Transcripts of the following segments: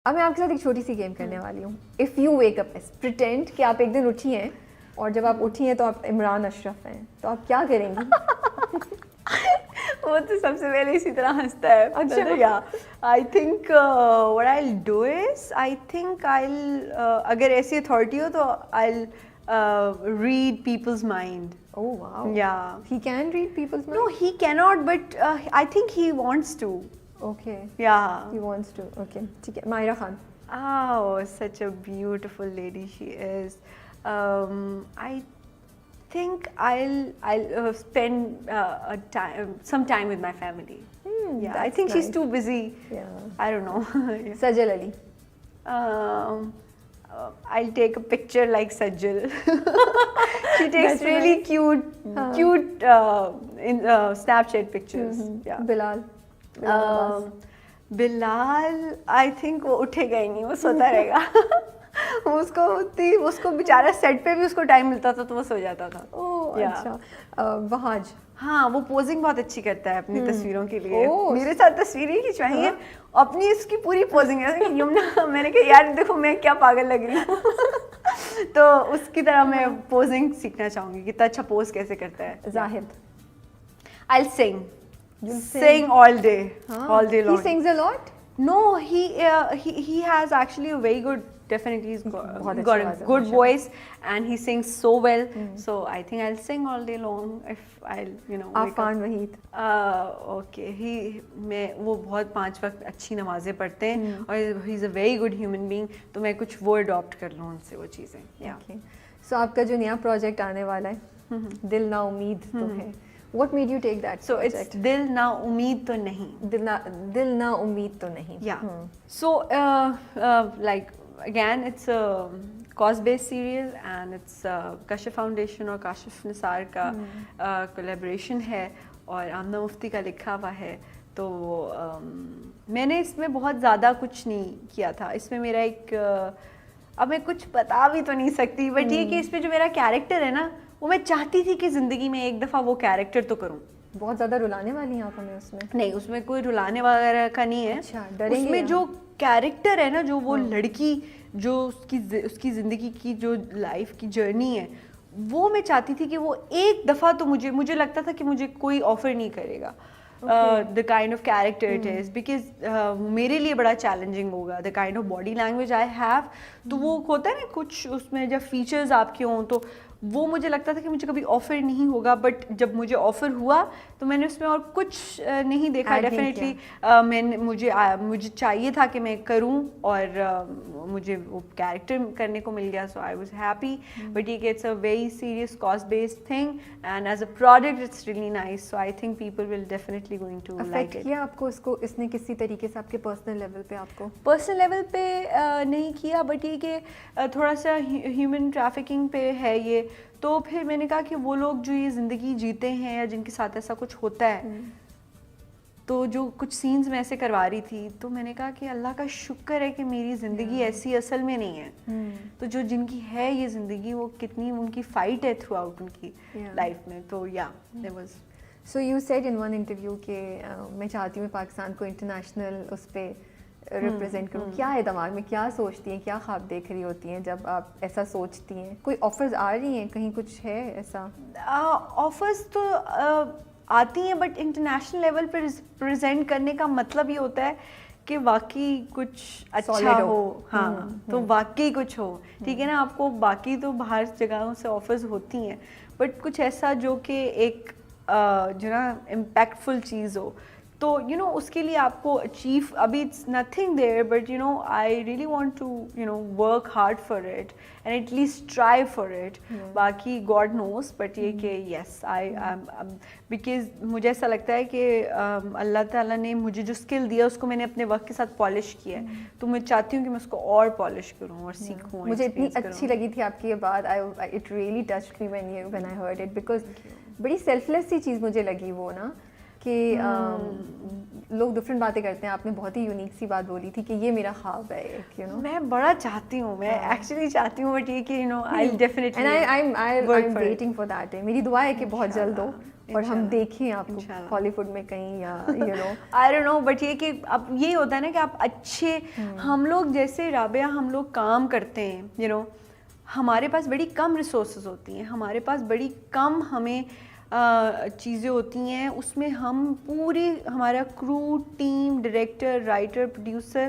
اب میں آپ کے ساتھ ایک چھوٹی سی گیم کرنے والی ہوں. If you wake up pretend کہ آپ ایک دن اٹھی ہیں اور جب آپ اٹھی ہیں تو آپ عمران اشرف ہیں, تو آپ کیا کریں گی؟ وہ تو سب سے پہلے اسی طرح ہنستا ہے. اچھا, I think what I do is I think اگر ایسی اتھارٹی ہو تو I read people's mind. Oh wow. Yeah. He can read people's mind? No, he cannot, but I think he wants to. Okay. Yeah. He wants to. Okay. ٹھیک ہے. Maira Khan. Oh, such a beautiful lady she is. I think I'll spend some time with my family. Yeah, I think she's too busy. Yeah. I don't know. Sajal Ali. I'll take a picture like Sajjal. She takes really cute in Snapchat pictures. Yeah. Bilal. Bilal I think وہ اٹھے گا ہی نہیں, وہ سوتا رہے گا. اس کو بیچارہ set پہ بھی اس کو ٹائم ملتا تھا تو وہ سو جاتا تھا. اچھا. وہاج. ہاں, وہ پوزنگ بہت اچھی کرتا ہے اپنی تصویروں کے لیے. میرے ساتھ تصویریں کھنچوائی ہیں, اپنی اس کی پوری پوزنگ ہے. یمنا میں نے کہا یار دیکھو میں کیا پاگل لگ رہی ہوں. تو اس کی طرح میں پوزنگ سیکھنا چاہوں گی, کتنا اچھا پوز کیسے کرتا ہے. زاہد. I'll sing all day long. He sings a lot? No, he has actually a very good, definitely he's got a good voice and he sings so well. So I think I'll sing all day long if I'll, Affan Waheed. Okay, وہ بہت 5 وقت اچھی نمازیں پڑھتے ہیں اور he is a very good human being, تو میں کچھ وہ اڈاپٹ کر لوں ان سے وہ چیزیں. Okay. So آپ کا جو نیا پروجیکٹ آنے والا ہے دل نا امید تو ہے, what made you take that so project? it's دل نا امید تو نہیں. دل نا امید تو نہیں. Yeah. So like again it's a cause based serial and it's Kashif Foundation اور کاشف نثار کا collaboration ہے اور آمنہ مفتی کا لکھا ہوا ہے. تو میں نے اس میں بہت زیادہ کچھ نہیں کیا تھا. اس میں میرا ایک اب میں کچھ بتا بھی تو نہیں سکتی, بٹ یہ کہ اس میں جو میرا کیریکٹر ہے نا, وہ میں چاہتی تھی کہ زندگی میں ایک دفعہ وہ کیریکٹر تو کروں. بہت زیادہ رلانے والی ہیں آپ ہمیں اس میں؟ نہیں, اس میں کوئی رلانے وغیرہ کا نہیں ہے. اس میں جو کیریکٹر ہے نا, جو وہ لڑکی جو اس کی زندگی کی جو لائف کی جرنی ہے, وہ میں چاہتی تھی کہ وہ ایک دفعہ تو مجھے لگتا تھا کہ مجھے کوئی آفر نہیں کرے گا. the kind of character it is, because میرے لیے بڑا چیلنجنگ ہوگا. the kind of body language I have, تو وہ ہوتا ہے نا کچھ اس میں جب فیچرز آپ کے ہوں, تو وہ مجھے لگتا تھا کہ مجھے کبھی آفر نہیں ہوگا. بٹ جب مجھے آفر ہوا تو میں نے اس میں اور کچھ نہیں دیکھا. ڈیفینیٹلی مجھے چاہیے تھا کہ میں کروں اور مجھے وہ کیریکٹر کرنے کو مل گیا. So I was happy. But یہ کہ it's a very serious cause based thing and as a product it's really nice. So I think people will definitely going to like it. کیا آپ کو اس نے کسی طریقے سے آپ کے پرسنل لیول پہ آپ کو پرسنل لیول پہ نہیں کیا, بٹ یہ کہ تھوڑا سا ہیومن ٹریفکنگ پہ ہے یہ. تو پھر میں نے کہا کہ وہ لوگ جو یہ زندگی جیتے ہیں یا جن کے ساتھ ایسا کچھ ہوتا ہے, تو جو کچھ سینز میں ایسے کروا رہی تھی, تو میں نے کہا کہ اللہ کا شکر ہے کہ میری زندگی ایسی اصل میں نہیں ہے. تو جو جن کی ہے یہ زندگی, وہ کتنی ان کی فائٹ ہے تھرو آؤٹ ان کی لائف میں. تو so you said in one interview کہ میں چاہتی ہوں پاکستان کو انٹرنیشنل اس پہ ریپرزینٹ کروں. کیا ہے دماغ میں, کیا سوچتی ہیں, کیا خواب دیکھ رہی ہوتی ہیں جب آپ ایسا سوچتی ہیں؟ کوئی آفرز آ رہی ہیں, کہیں کچھ ہے ایسا؟ آفرز تو آتی ہیں, بٹ انٹرنیشنل لیول پہ پریزنٹ کرنے کا مطلب یہ ہوتا ہے کہ واقعی کچھ اچھا ہو. ہاں, تو واقعی کچھ ہو. ٹھیک ہے نا, آپ کو باقی تو باہر جگہوں سے آفرز ہوتی ہیں, بٹ کچھ ایسا جو کہ ایک جو نا امپیکٹفل چیز ہو. تو اس کے لیے آپ کو اچیو, ابھی it's nothing there, but I really want to work hard for it and at least try for it. باقی گاڈ نوز, بٹ یہ کہ یس آئی بیکاز مجھے ایسا لگتا ہے کہ اللہ تعالیٰ نے مجھے جو اسکل دیا اس کو میں نے اپنے وقت کے ساتھ پالش کیا ہے. تو میں چاہتی ہوں کہ میں اس کو اور پالش کروں اور سیکھوں. مجھے اتنی اچھی لگی تھی آپ کی یہ بات, it really touched me when I heard it, because بڑی سیلف لیس سی چیز مجھے لگی وہ نا, کہ لوگ ڈفرینٹ باتیں کرتے ہیں. آپ نے بہت ہی یونیک سی بات بولی تھی کہ یہ میرا خواب ہے ایک, میں بڑا چاہتی ہوں, میں ایکچولی چاہتی ہوں, بٹ یہ کہ I definitely and I am waiting for that. میری دعا ہے کہ بہت جلد ہو اور ہم دیکھیں آپ کو ہالی ووڈ میں کہیں یا you know I don't know, but یہ کہ اب یہ ہوتا ہے نا کہ آپ اچھے, ہم لوگ جیسے رابعہ ہم لوگ کام کرتے ہیں یو نو, ہمارے پاس بڑی کم ریسورسز ہوتی ہیں, ہمارے پاس بڑی کم ہمیں چیزیں ہوتی ہیں, اس میں ہم پوری ہمارا کرو ٹیم, ڈائریکٹر, رائٹر, پروڈیوسر,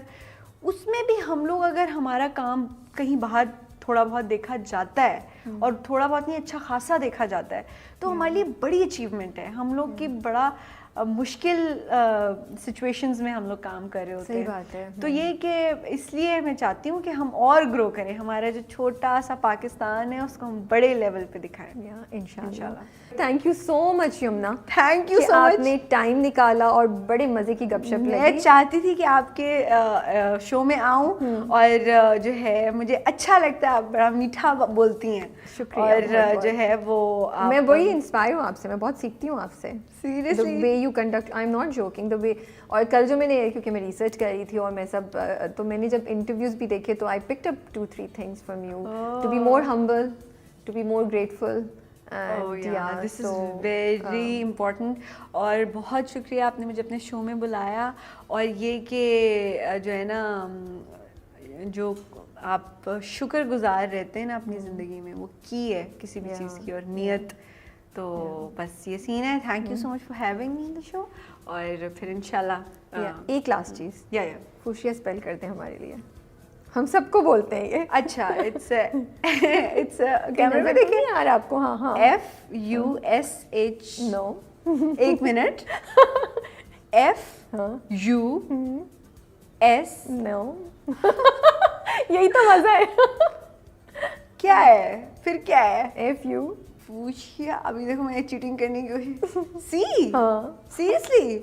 اس میں بھی ہم لوگ اگر ہمارا کام کہیں باہر تھوڑا بہت دیکھا جاتا ہے اور تھوڑا بہت نہیں اچھا خاصا دیکھا جاتا ہے تو ہمارے لیے بڑی اچیومنٹ ہے. ہم لوگ کی بڑا مشکل سچویشنز میں ہم لوگ کام کر رہے ہوتے ہیں. صحیح بات ہے. تو یہ کہ اس لیے میں چاہتی ہوں کہ ہم اور گرو کریں, ہمارا جو چھوٹا سا پاکستان ہے اس کو ہم بڑے لیول پہ دکھائیں. انشاءاللہ. Thank you so much Yumna, thank you so much, آپ نے ٹائم نکالا اور بڑے مزے کی گپ شپ لگی. میں چاہتی تھی کہ آپ کے شو میں آؤں اور جو ہے مجھے اچھا لگتا ہے, آپ بڑا میٹھا بولتی ہیں. شکریہ. اور جو ہے وہ میں بڑی انسپائر ہوں آپ سے, میں بہت سیکھتی ہوں آپ سے. Seriously the way you conduct, I'm not joking, the way. اور کل جو میں نے, کیونکہ میں ریسرچ کر رہی تھی اور میں سب, تو میں نے جب انٹرویوز بھی دیکھے تو I picked up 2-3 things from you. To be more humble, to be more grateful. This is very important. اور بہت شکریہ آپ نے مجھے اپنے شو میں بلایا, اور یہ کہ جو ہے نا جو آپ شکر گزار رہتے ہیں نا اپنی زندگی میں, وہ کی ہے کسی بھی چیز کی, اور نیت. تو بس یہ سین ہے. Thank you so much for having me in the show. اور پھر انشاءاللہ ایک لاسٹ چیز, یا فوشیا اسپیل کرتے ہیں ہمارے لیے, ہم سب کو بولتے ہیں یہ. اچھا, اٹس کیمرے میں دیکھیں یار آپ کو. ہاں ہاں, FUSH. نو, ایک منٹ. FUS. نو, یہی تو مزہ ہے. کیا ہے پھر, کیا ہے FU فوشیا؟ ابھی دیکھو میں چیٹنگ کرنے کی سی. ہاں سیریسلی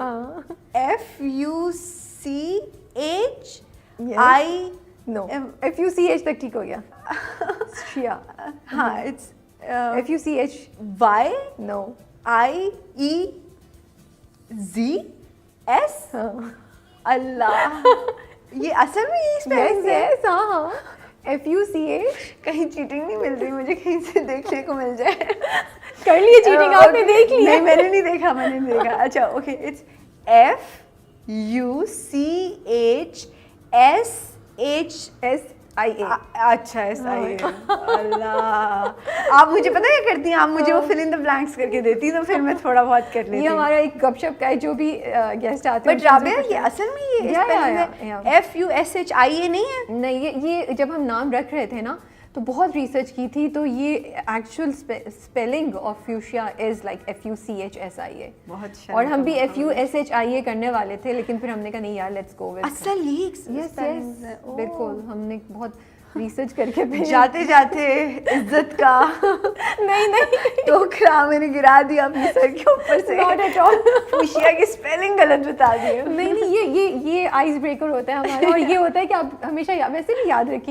FUCHI. نو, FUCH تک ٹھیک ہو گیا. شیا. ہاں, اٹس FUCH. No, IEZS. اللہ, یہ اصل میں یہ اسپیلنگ ہے. ہاں ہاں, FUCH. کہیں چیٹنگ نہیں مل رہی مجھے, کہیں سے دیکھنے کو مل جائے. کر لیے چیٹنگ, آپ نے دیکھ لی. نہیں, میں نے نہیں دیکھا, میں نے نہیں دیکھا. اچھا اوکے, اٹس FUCHSHIA. اچھا SIA. اللہ, آپ مجھے پتہ کیا کرتی ہیں, آپ مجھے وہ فل ان دا بلینکس کر کے دیتی تو پھر میں تھوڑا بہت کر لیتی. یہ ہمارا ایک گپ شپ کا ہے, جو بھی گیسٹ آتے ہیں. بٹ رابعہ یہ اصل میں یہ FUSHIA نہیں ہے. نہیں, یہ جب ہم نام رکھ رہے تھے نا تو بہت ریسرچ کی تھی, تو یہ actual spelling of fuchsia is like FUCHSIA. اور ہم بھی FUSHIA کرنے والے تھے, لیکن پھر ہم نے کہا نہیں یار, لیٹس گو ود اصل یہی. یس بالکل, ہم نے بہت ریسرچ کر کے جاتے جاتے عزت کا نہیں ٹوکرا میں نے گرا دیا اپنے سر کے اوپر سے. فوشیا کی اسپیلنگ غلط بتا دی. نہیں, یہ آئس بریکر ہوتا ہے ہمارا, اور یہ ہوتا ہے کہ آپ ہمیشہ ویسے بھی یاد رکھیں.